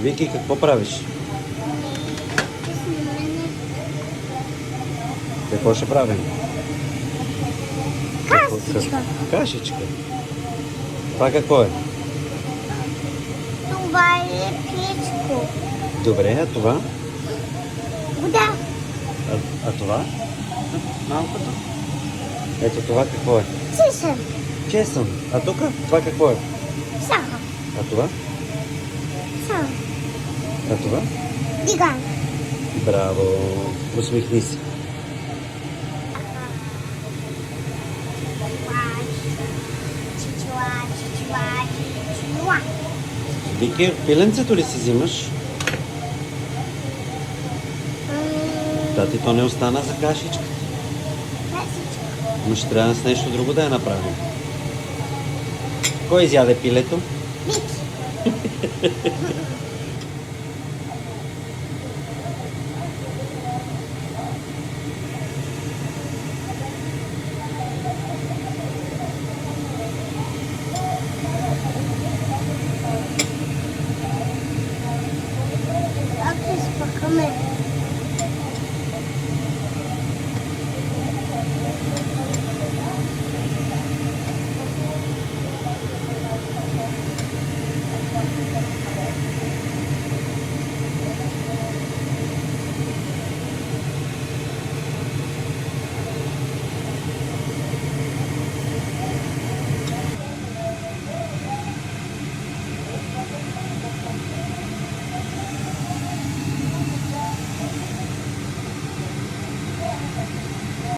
Вики, какво правиш? Какво ще правим? Кашичка. Кашичка. Това какво е? Това е печко. Добре, а това? Вода. А това? Малкото? Ето това какво е? Чесън. Чесън. А тук? Това какво е? Сахар. А това? Сахар. А това? Диган. Браво! Усмихни се. Вики, пиленцето ли си взимаш? Тати, то не остана за кашичка. Но ще трябва с нещо друго да я направим. Кой изяде пилето? Вики.